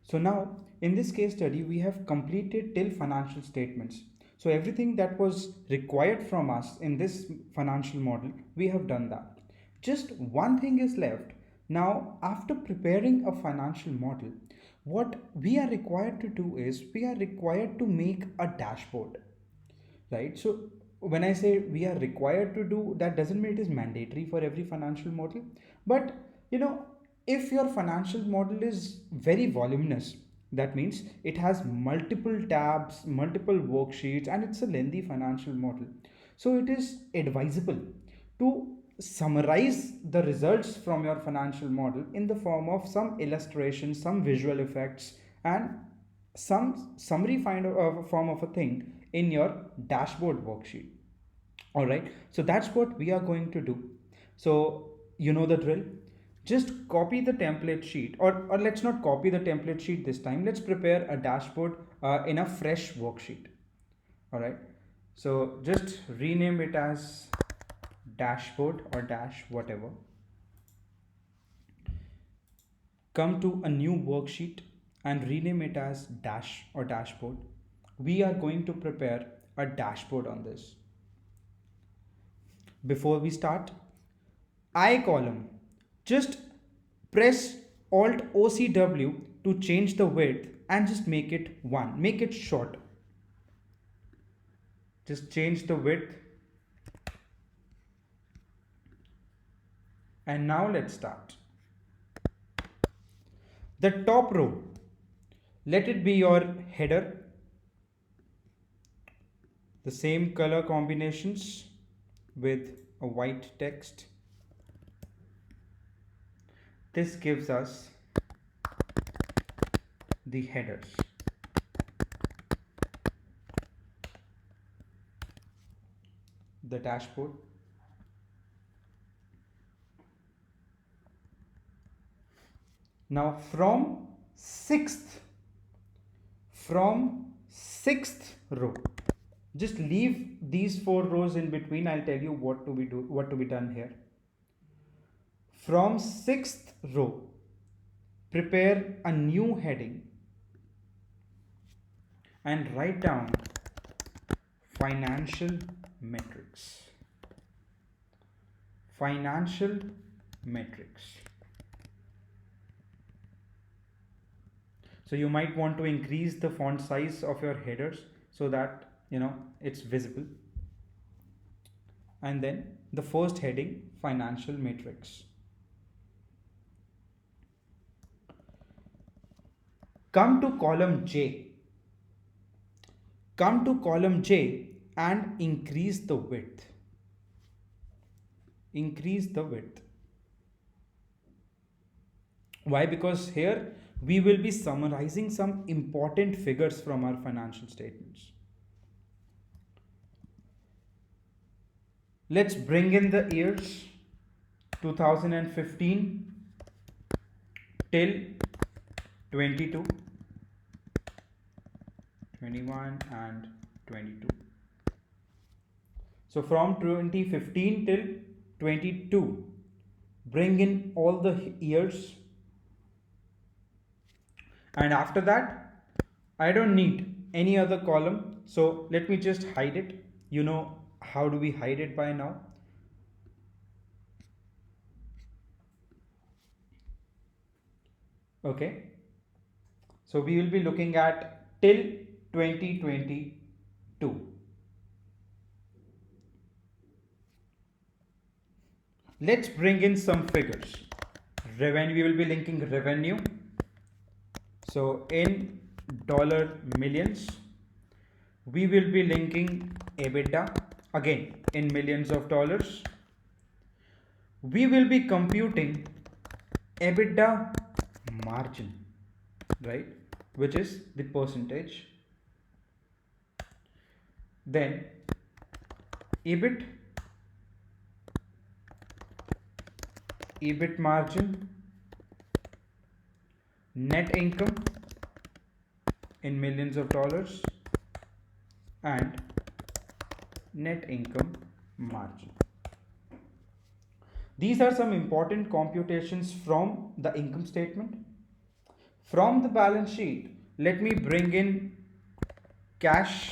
So now in this case study, we have completed till financial statements. So everything that was required from us in this financial model, we have done that. Just one thing is left. Now, after preparing a financial model, what we are required to do is we are required to make a dashboard, right? So when I say we are required to do, that doesn't mean it is mandatory for every financial model. But you know, if your financial model is very voluminous, that means it has multiple tabs, multiple worksheets, and it's a lengthy financial model, so it is advisable to summarize the results from your financial model in the form of some illustrations, some visual effects, and some summary form of a thing in your dashboard worksheet. All right, so that's what we are going to do. So you know the drill. Just copy the template sheet, or let's not copy the template sheet this time. Let's prepare a dashboard in a fresh worksheet. All right, so just rename it as dashboard or dash whatever. Come to a new worksheet and rename it as dash or dashboard. We are going to prepare a dashboard on this. Before we start, I column, just press Alt OCW to change the width and just make it 1, make it short. Just change the width. And now let's start. The top row, let it be your header. The same color combinations with a white text. This gives us the headers. The dashboard. Now from sixth row, just leave these 4 rows in between. I'll tell you what to be done here. From sixth row, prepare a new heading and write down financial metrics. Financial metrics. So you might want to increase the font size of your headers so that it's visible. And then the first heading, financial metrics. Come to column J. Come to column J and increase the width. Increase the width. Why? Because here we will be summarizing some important figures from our financial statements. Let's bring in the years 2015 till 22, 21 and 22. So from 2015 till 22, bring in all the years. And after that, I don't need any other column, so let me just hide it. You know how do we hide it by now? Okay, so we will be looking at till 2022. Let's bring in some figures. Revenue, we will be linking revenue. So in dollar millions, we will be linking EBITDA, again in millions of dollars. We will be computing EBITDA margin, right, which is the percentage. Then EBIT, EBIT margin, net income in millions of dollars, and net income margin. These are some important computations from the income statement. From the balance sheet, let me bring in cash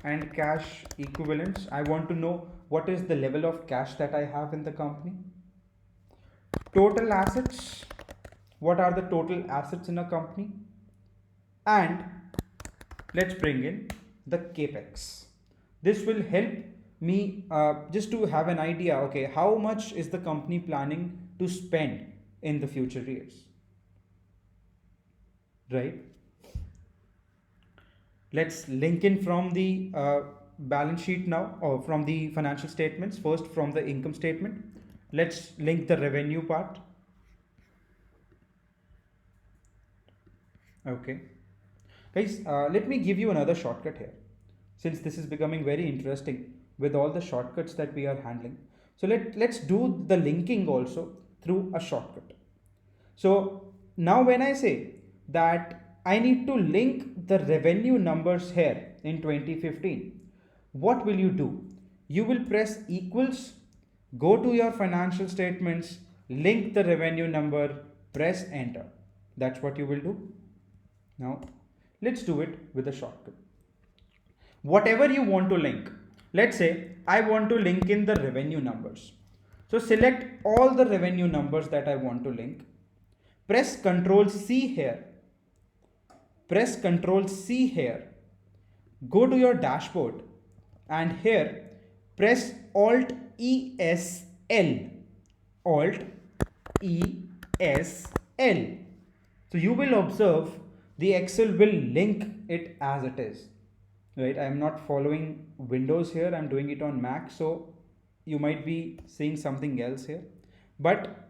and cash equivalents. I want to know what is the level of cash that I have in the company. Total assets, what are the total assets in a company? And let's bring in the capex. This will help me just to have an idea, okay, how much is the company planning to spend in the future years, right? Let's link in from the balance sheet now, or from the financial statements. First, from the income statement, let's link the revenue part. Okay, guys, let me give you another shortcut here, since this is becoming very interesting with all the shortcuts that we are handling. So let's do the linking also through a shortcut. So now when I say that I need to link the revenue numbers here in 2015, what will you do? You will press equals, go to your financial statements, link the revenue number, press enter. That's what you will do. Now let's do it with a shortcut. Whatever you want to link, let's say I want to link in the revenue numbers. So select all the revenue numbers that I want to link, press Ctrl C here, press Ctrl C here, go to your dashboard, and here press Alt ESL, Alt ESL. So you will observe the Excel will link it as it is, right? I am not following Windows here, I'm doing it on Mac, so you might be seeing something else here, but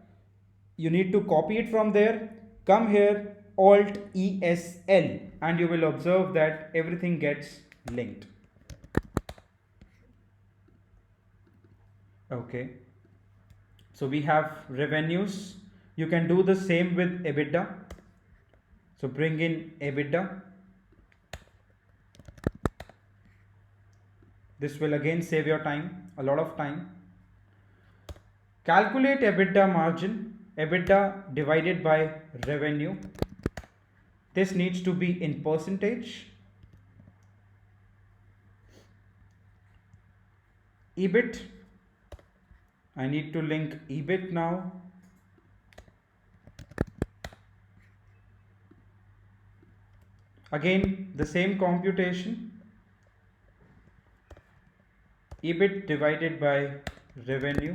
you need to copy it from there, come here, Alt ESL, and you will observe that everything gets linked. Okay, so we have revenues. You can do the same with EBITDA. So bring in EBITDA. This will again save your time, a lot of time. Calculate EBITDA margin, EBITDA divided by revenue. This needs to be in percentage. EBIT, I need to link EBIT now. Again, the same computation. EBIT divided by revenue.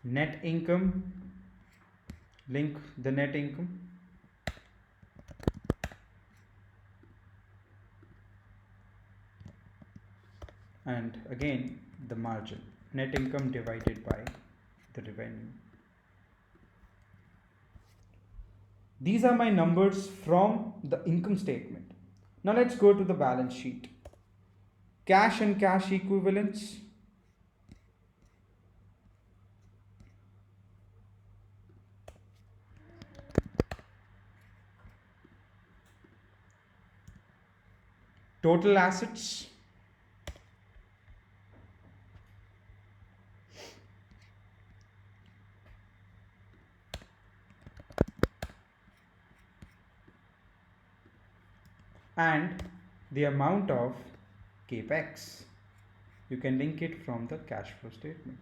Net income, link the net income. And again the margin, net income divided by the revenue. These are my numbers from the income statement. Now let's go to the balance sheet. Cash and cash equivalents. Total assets. And the amount of capex. You can link it from the cash flow statement.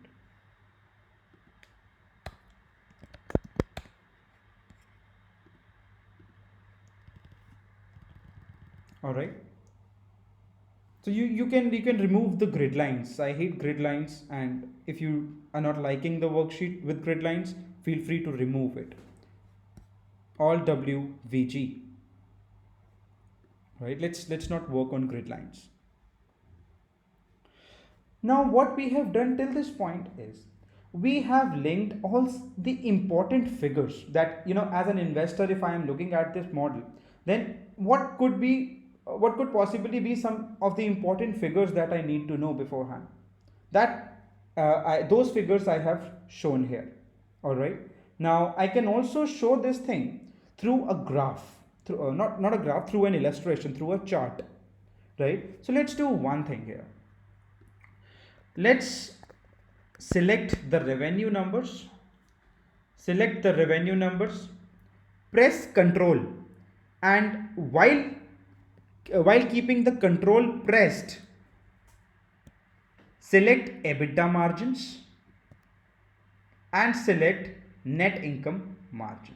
All right. So you can remove the grid lines. I hate grid lines, and if you are not liking the worksheet with grid lines, feel free to remove it. All WVG. Right? Let's not work on grid lines. Now what we have done till this point is we have linked all the important figures that, as an investor, if I am looking at this model, then what could possibly be some of the important figures that I need to know beforehand. That those figures I have shown here. All right. Now I can also show this thing through a graph, through not a graph, through an illustration, through a chart, right? So let's do one thing here. Let's select the revenue numbers, select the revenue numbers, press control, and while keeping the control pressed, select EBITDA margins and select net income margins.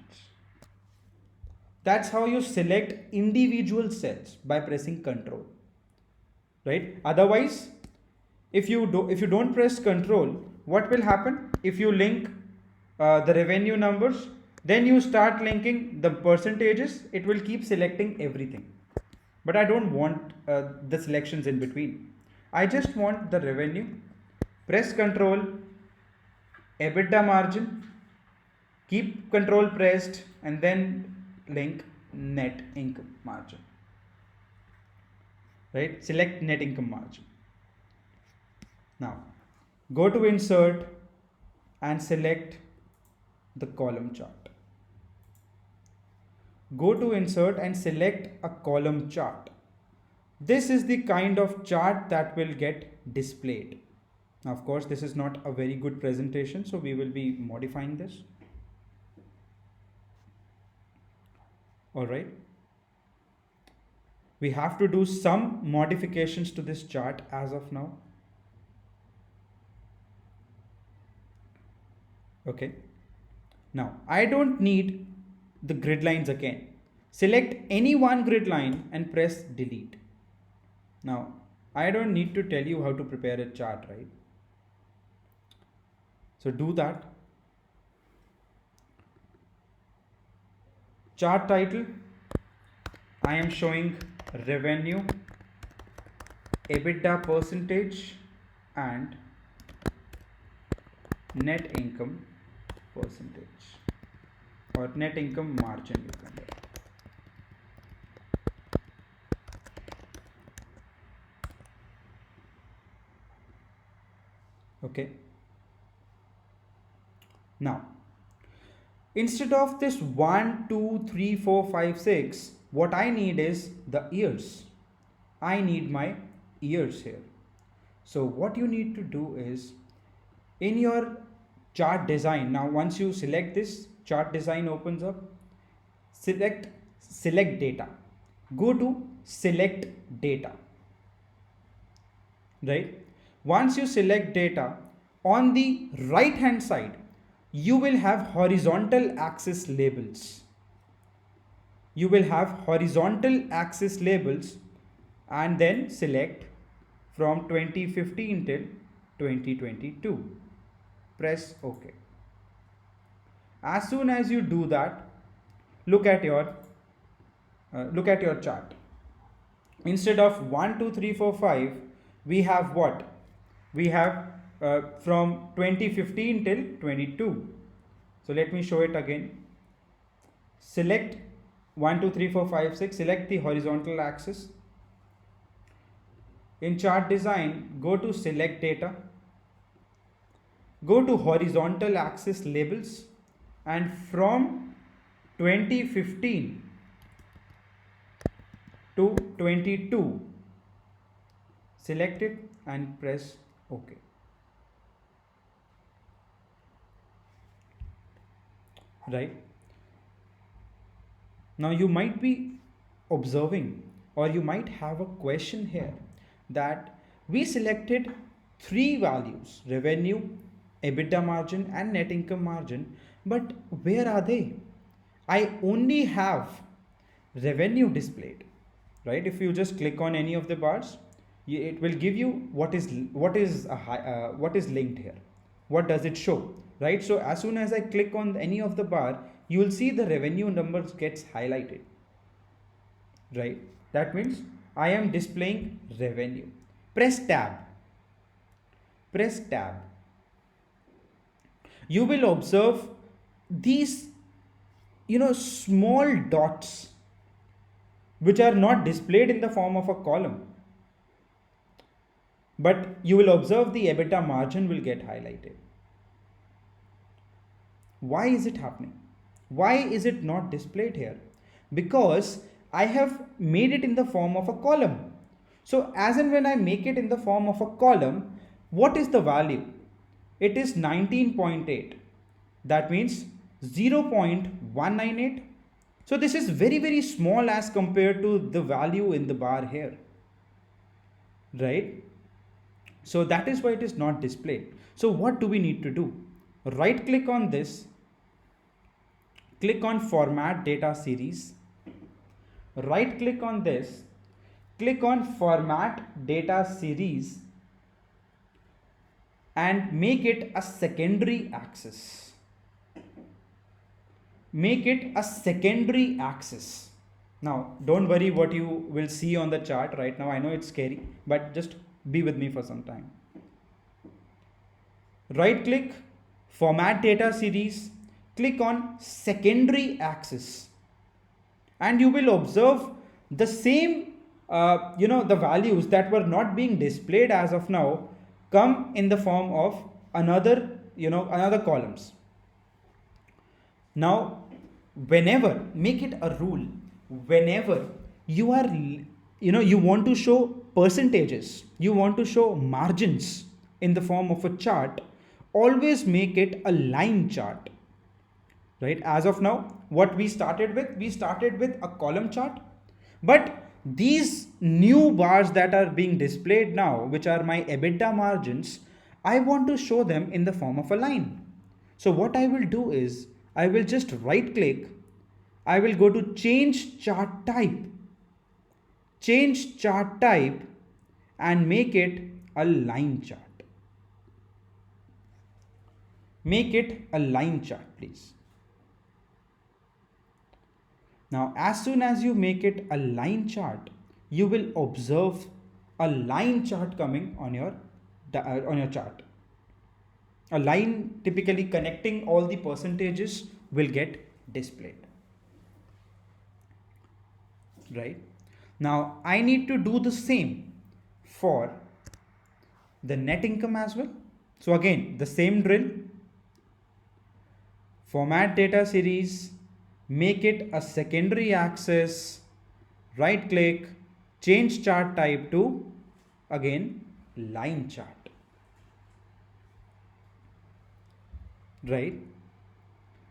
That's how you select individual cells, by pressing control, right? Otherwise, if you don't press control, what will happen? If you link the revenue numbers, then you start linking the percentages, it will keep selecting everything. But I don't want the selections in between. I just want the revenue. Press control, EBITDA margin, keep control pressed, and then link net income margin, right? Select net income margin. Now go to insert and select the column chart. Go to insert and select a column chart. This is the kind of chart that will get displayed. Now, of course, this is not a very good presentation, so we will be modifying this. All right. We have to do some modifications to this chart as of now. Okay. Now, I don't need the grid lines again. Select any one grid line and press delete. Now, I don't need to tell you how to prepare a chart, right? So do that. Chart title, I am showing revenue, EBITDA percentage and net income percentage, or net income margin you can write. Okay. Now, instead of this 1, 2, 3, 4, 5, 6, what I need is the years. I need my years here. So what you need to do is, in your chart design, now once you select this, chart design opens up, select data, go to select data, right? Once you select data, on the right hand side you will have horizontal axis labels. You will have horizontal axis labels, and then select from 2015 till 2022. Press OK. As soon as you do that, look at your chart. Instead of 1, 2, 3, 4, 5, we have what? We have from 2015 till 22. So let me show it again. Select 1, 2, 3, 4, 5, 6. Select the horizontal axis. In chart design, go to select data. Go to horizontal axis labels, and from 2015 to 22, select it and press OK. Right. Now you might be observing, or you might have a question here, that we selected three values: revenue, EBITDA margin and net income margin, but where are they? I only have revenue displayed, right? If you just click on any of the bars, it will give you what is linked here. What does it show, right? So as soon as I click on any of the bar, you will see the revenue numbers gets highlighted, right? That means I am displaying revenue. Press tab. Press tab. You will observe these small dots which are not displayed in the form of a column, but you will observe the EBITDA margin will get highlighted. Why is it happening? Why is it not displayed here? Because I have made it in the form of a column. So as and when I make it in the form of a column, what is the value? it is 19.8. That means 0.198. So this is very, very small as compared to the value in the bar here, right? So that is why it is not displayed. So what do we need to do? Right click on this, click on format data series, right click on this, click on format data series and make it a secondary axis. Make it a secondary axis. Now, don't worry what you will see on the chart right now. I know it's scary, but just be with me for some time. Right click, format data series, click on secondary axis, and you will observe the same, the values that were not being displayed as of now come in the form of another columns. Now, whenever, make it a rule, whenever you are, you want to show percentages, you want to show margins in the form of a chart, always make it a line chart, right? As of now, what we started with a column chart, but these new bars that are being displayed now, which are my EBITDA margins, I want to show them in the form of a line. So what I will do is, I will just right click, I will go to change chart type, and make it a line chart. Make it a line chart, please. Now, as soon as you make it a line chart, you will observe a line chart coming on your chart. A line typically connecting all the percentages will get displayed. Right? Now, I need to do the same for the net income as well. So again, the same drill. Format data series, make it a secondary axis, right click, change chart type to, again, line chart. Right?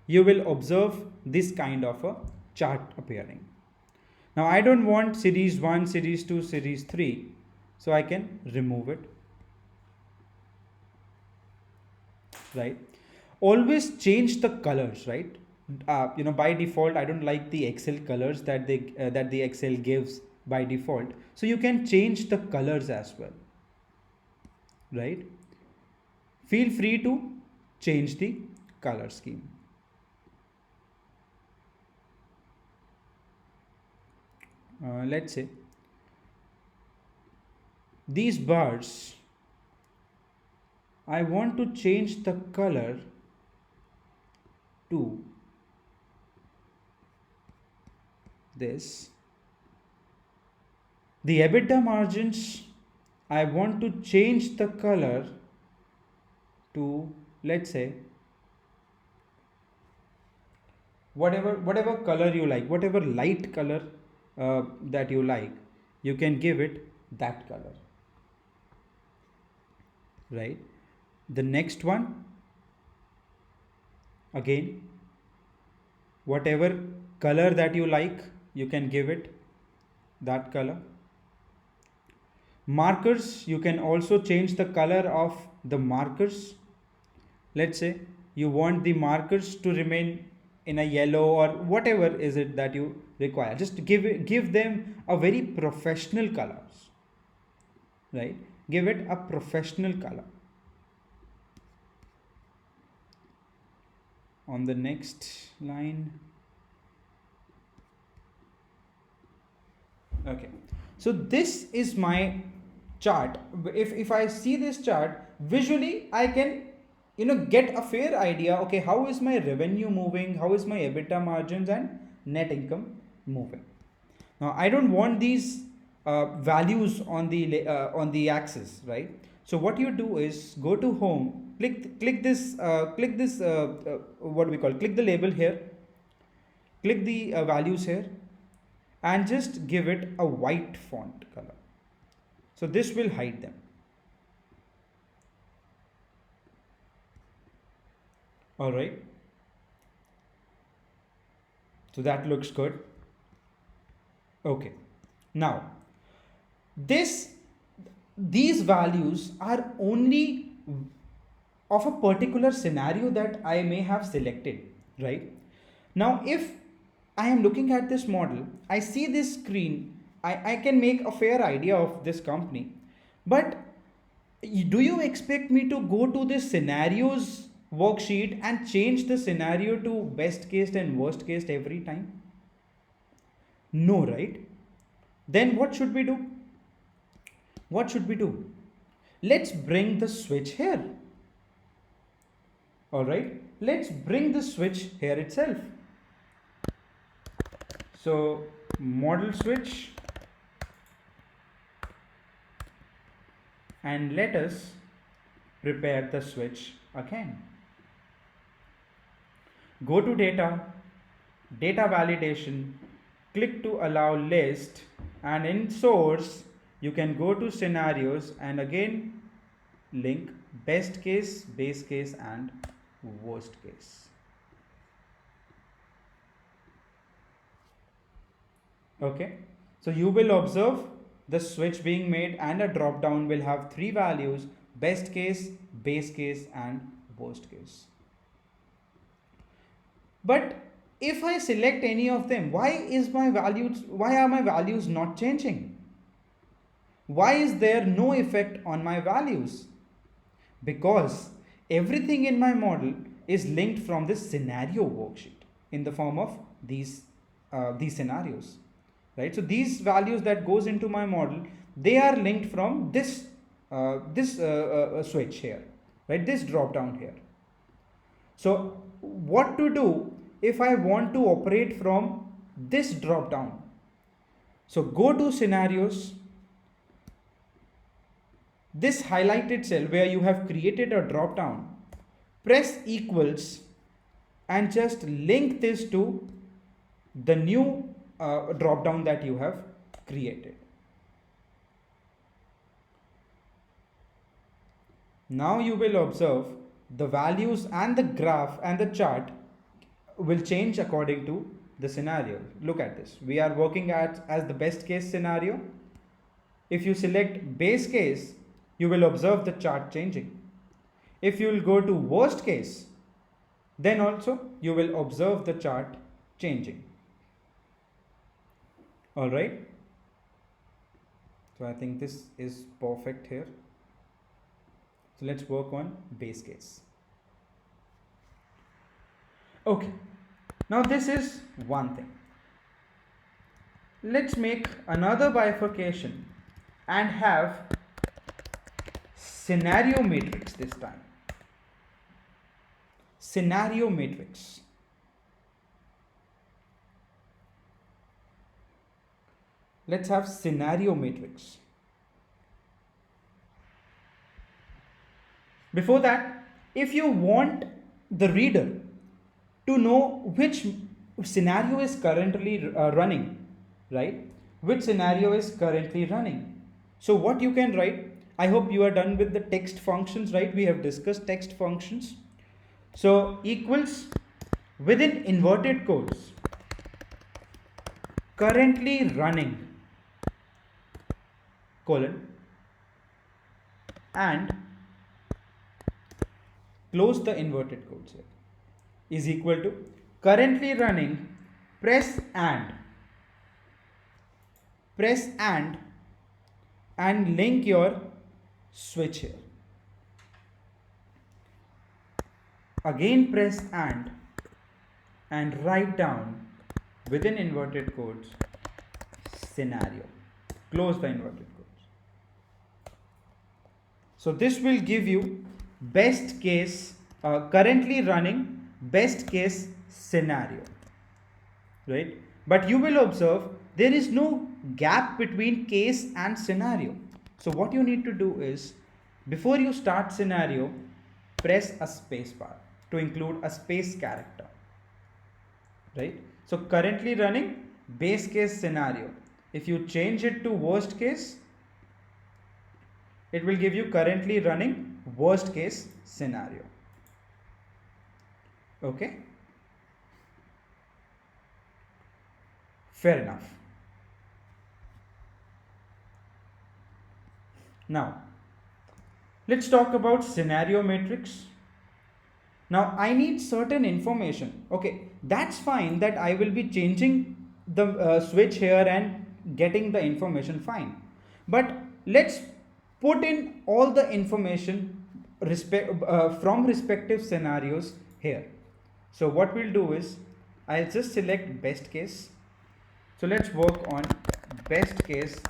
You will observe this kind of a chart appearing. Now I don't want series 1, series 2, series 3, so I can remove it. Right? Always change the colors, right? By default, I don't like the Excel colors that the Excel gives by default. So you can change the colors as well, right? Feel free to change the color scheme. Let's say these bars, I want to change the color to this. The EBITDA margins, I want to change the color to, let's say, whatever color you like, whatever light color that you like, you can give it that color. Right? The next one, again, whatever color that you like, you can give it that color. Markers, you can also change the color of the markers. Let's say you want the markers to remain in a yellow or whatever is it that you require. Just give them a very professional colors, right? Give it a professional color. On the next line. Okay, so this is my chart. If I see this chart visually, I can get a fair idea. Okay, how is my revenue moving? How is my EBITDA margins and net income moving? Now I don't want these values on the axis, right? So what you do is go to home, click this what do we call, click the label here, click the values here, and just give it a white font color. So this will hide them. All right. So that looks good. Okay. Now, this these values are only of a particular scenario that I may have selected, right? Now, if I am looking at this model, I see this screen, I can make a fair idea of this company. But do you expect me to go to this scenarios worksheet and change the scenario to best case and worst case every time? No, right? Then what should we do? What should we do? Let's bring the switch here. All right, let's bring the switch here itself. So model switch, and let us prepare the switch again. Go to data, data validation, click to allow list, and in source you can go to scenarios and again link best case, base case, and worst case. Okay, so you will observe the switch being made and a drop down will have three values: best case, base case, and worst case. But if I select any of them, why are my values not changing? Why is there no effect on my values? Because everything in my model is linked from this scenario worksheet in the form of these scenarios, right? So these values that goes into my model, they are linked from this switch here, right? This drop down here. So what to do if I want to operate from this drop down? So go to scenarios, this highlighted cell where you have created a drop down, press equals and just link this to the new drop down that you have created. Now you will observe the values and the graph and the chart will change according to the scenario. Look at this. We are working as the best case scenario. If you select base case, you will observe the chart changing. If you will go to worst case, then also you will observe the chart changing. All right. So I think this is perfect here. So let's work on base case. Okay, now this is one thing. Let's make another bifurcation and have scenario matrix this time. Scenario matrix. Let's have scenario matrix. Before that, if you want the reader to know which scenario is currently running, right? Which scenario is currently running. So what you can write, I hope you are done with the text functions, right? We have discussed text functions. So equals within inverted quotes, currently running, colon, and close the inverted quotes here, is equal to currently running, press and link your switch here. Again press and write down within inverted quotes scenario. Close the inverted quotes. So this will give you best case, currently running best case scenario, right? But you will observe there is no gap between case and scenario. So what you need to do is, before you start scenario, press a space bar to include a space character, right? So currently running base case scenario. If you change it to worst case, it will give you currently running worst case scenario. Okay, fair enough. Now, let's talk about scenario matrix. Now, I need certain information. Okay, that's fine that I will be changing the switch here and getting the information fine. But let's put in all the information from respective scenarios here. So, what we'll do is I'll just select best case. So, let's work on best case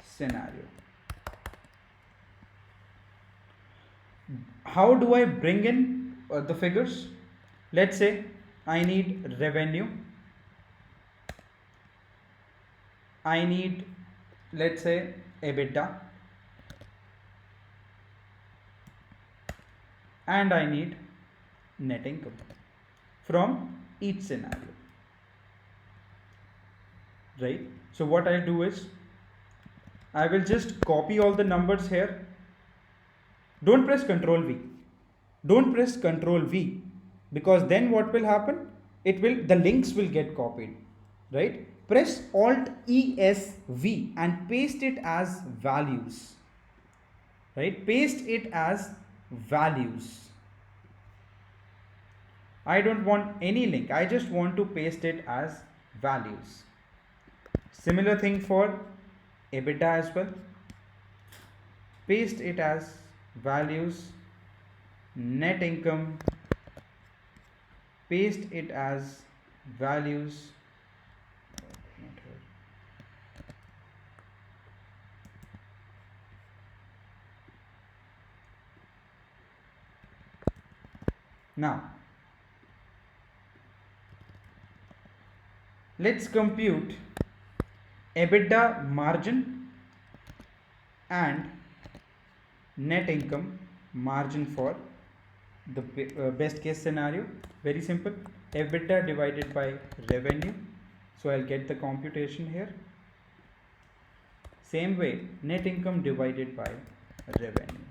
scenario. How do I bring in the figures? Let's say I need revenue, I need, let's say, EBITDA, and I need net income from each scenario, right? So what I'll do is I will just copy all the numbers here. Don't press Ctrl V. Don't press Ctrl V, because then what will happen? The links will get copied, right? Press Alt ESV and paste it as values, right? Paste it as values. I don't want any link. I just want to paste it as values. Similar thing for EBITDA as well. Paste it as values. Net income, paste it as values. Now, let's compute EBITDA margin and net income margin for the best case scenario. Very simple. EBITDA divided by revenue. So I'll get the computation here. Same way, net income divided by revenue.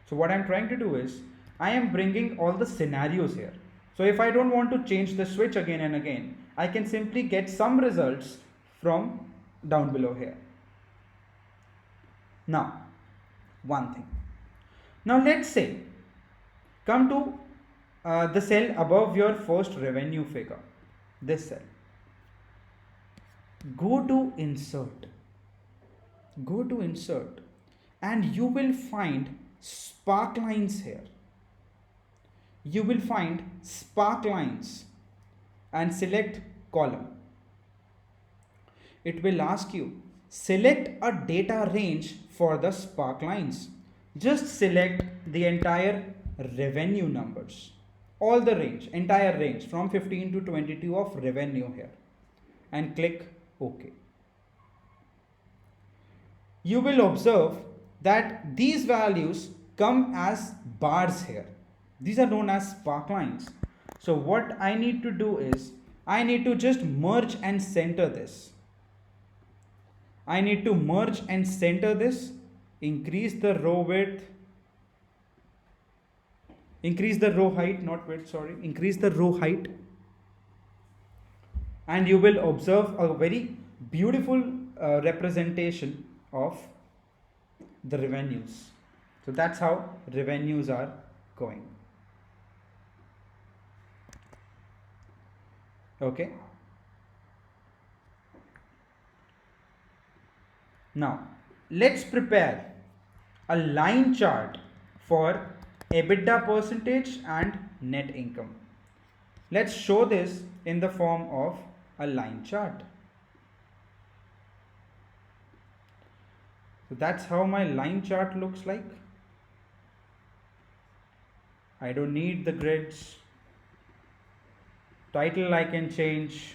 So what I'm trying to do is I am bringing all the scenarios here. So if I don't want to change the switch again and again, I can simply get some results from down below here. Now, one thing. Now let's say, come to the cell above your first revenue figure, this cell. Go to insert. Go to insert and you will find spark lines here. You will find spark lines and select column. It will ask you select a data range for the spark lines. Just select the entire revenue numbers, all the range, entire range from 15 to 22 of revenue here, and click OK. You will observe that these values come as bars here. These are known as spark lines. So what I need to do is I need to just merge and center this. I need to merge and center this, increase the row width, increase the row height, not width, sorry, increase the row height, and you will observe a very beautiful representation of the revenues. So that's how revenues are going. Okay. Now, let's prepare a line chart for EBITDA percentage and net income. Let's show this in the form of a line chart. So that's how my line chart looks like. I don't need the grids. Title I can change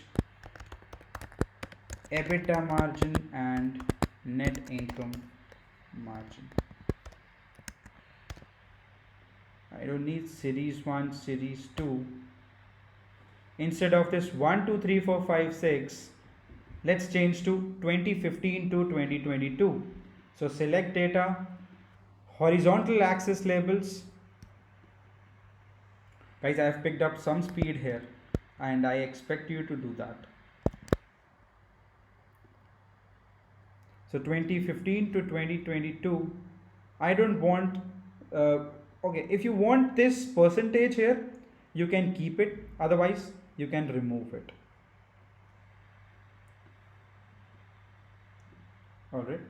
EBITDA margin and net income margin. I don't need series 1, series 2. Instead of this 1, 2, 3, 4, 5, 6, let's change to 2015 to 2022. So select data, horizontal axis labels, Guys, I have picked up some speed here and I expect you to do that. So 2015 to 2022, I don't want, uh, okay, if you want this percentage here, you can keep it, otherwise you can remove it. Alright,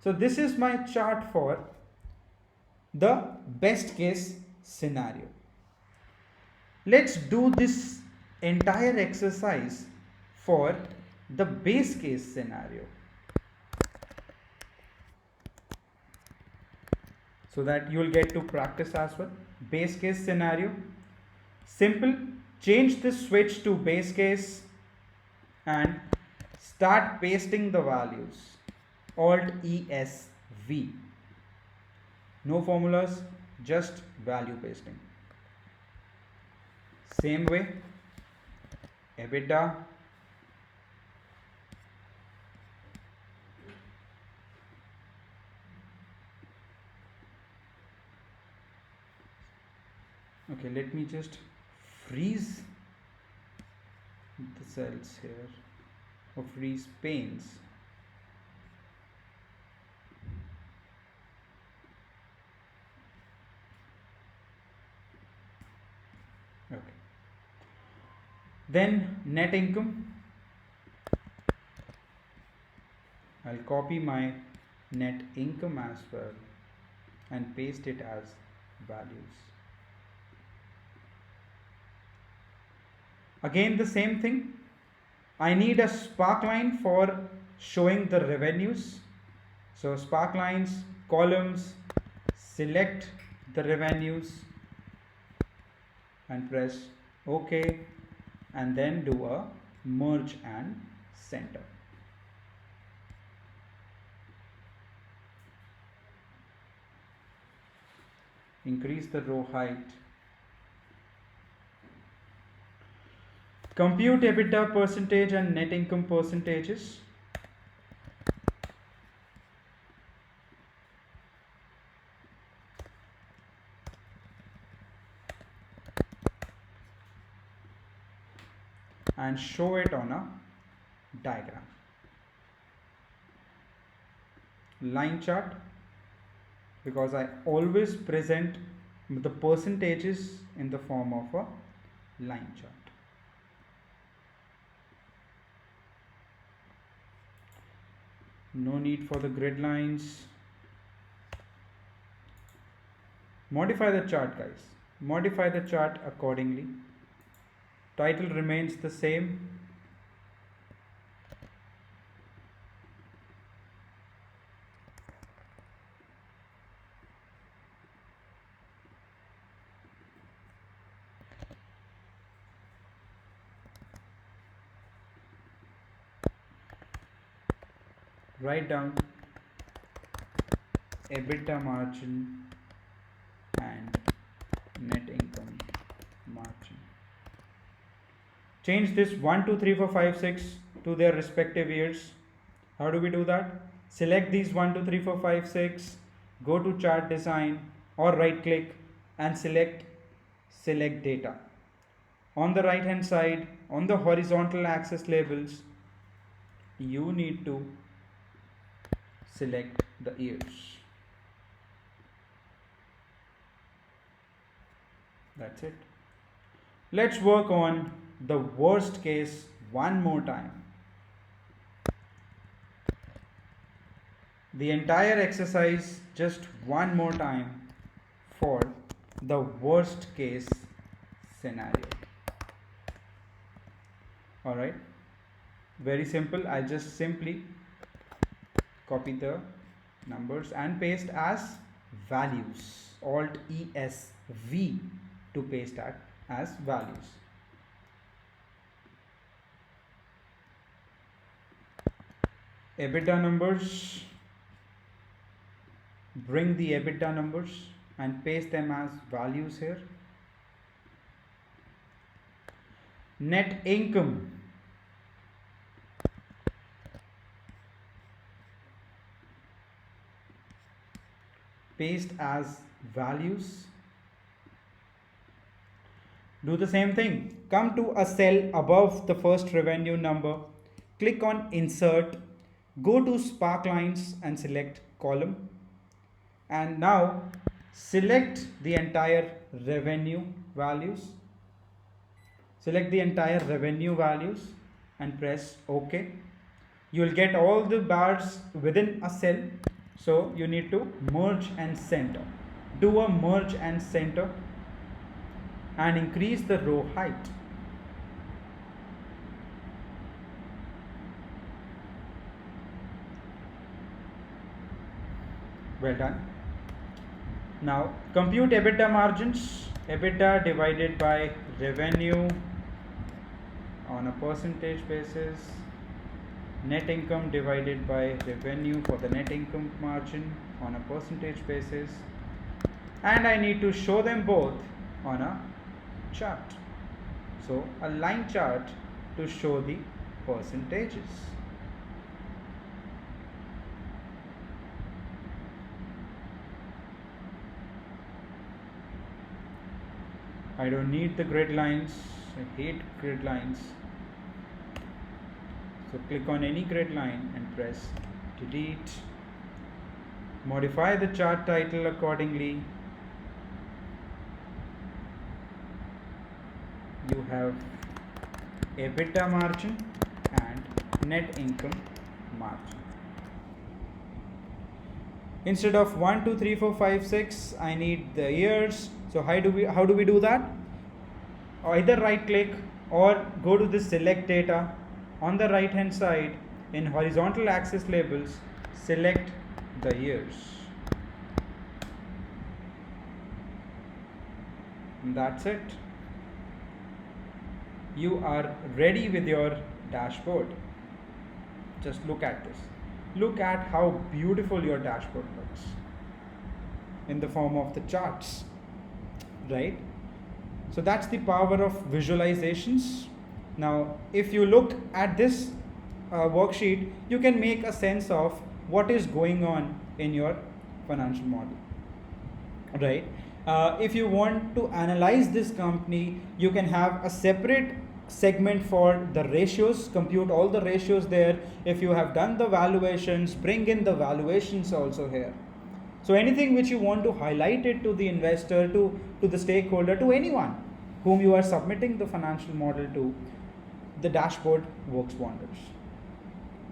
so this is my chart for the best case scenario. Let's do this entire exercise for the base case scenario so that you will get to practice as well. Base case scenario, simple, change this switch to base case and start pasting the values. Alt ES V. No formulas, just value pasting. Same way, EBITDA, okay, let me just freeze the cells here, or freeze panes. Okay, then net income, I'll copy my net income as well and paste it as values. Again the same thing, I need a spark line for showing the revenues. So spark lines, columns, select the revenues and press OK, and then do a merge and center. Increase the row height. Compute EBITDA percentage and net income percentages. And show it on a diagram. Line chart, because I always present the percentages in the form of a line chart. No need for the grid lines. Modify the chart, guys. Modify the chart accordingly. Title remains the same. Write down EBITDA margin and net income margin. Change this 1, 2, 3, 4, 5, 6 to their respective years. How do we do that? Select these 1, 2, 3, 4, 5, 6, go to chart design or right click and select data. On the right hand side, on the horizontal axis labels, you need to select the years. That's it. Let's work on the worst case one more time. The entire exercise just one more time for the worst case scenario. Alright, very simple. I just simply copy the numbers and paste as values. Alt ES V to paste that as values. EBITDA numbers, bring the EBITDA numbers and paste them as values here. Net income, paste as values. Do the same thing. Come to a cell above the first revenue number. Click on Insert. Go to Spark Lines and select Column. And now select the entire revenue values. Select the entire revenue values and press OK. You will get all the bars within a cell. So you need to merge and center. Do a merge and center and increase the row height. Well done. Now compute EBITDA margins. EBITDA divided by revenue on a percentage basis. Net income divided by revenue for the net income margin on a percentage basis. And I need to show them both on a chart. So a line chart to show the percentages. I don't need the grid lines. I hate grid lines. So click on any grid line and press delete. Modify the chart title accordingly. You have EBITDA margin and net income margin. Instead of 1, 2, 3, 4, 5, 6, I need the years. So how do we do that? Either right click or go to the select data. On the right hand side in horizontal axis labels, select the years. And that's it. You are ready with your dashboard. Just look at this. Look at how beautiful your dashboard looks in the form of the charts, right? So that's the power of visualizations. Now, if you look at this worksheet, you can make a sense of what is going on in your financial model, right? If you want to analyze this company, you can have a separate segment for the ratios, compute all the ratios there. If you have done the valuations, bring in the valuations also here. So anything which you want to highlight it to the investor, to the stakeholder, to anyone whom you are submitting the financial model to, the dashboard works wonders.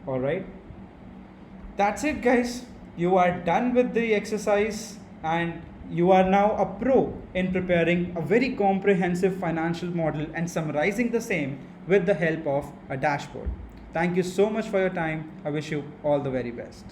All right, that's it, guys. You are done with the exercise and you are now a pro in preparing a very comprehensive financial model and summarizing the same with the help of a dashboard. Thank you so much for your time. I wish you all the very best.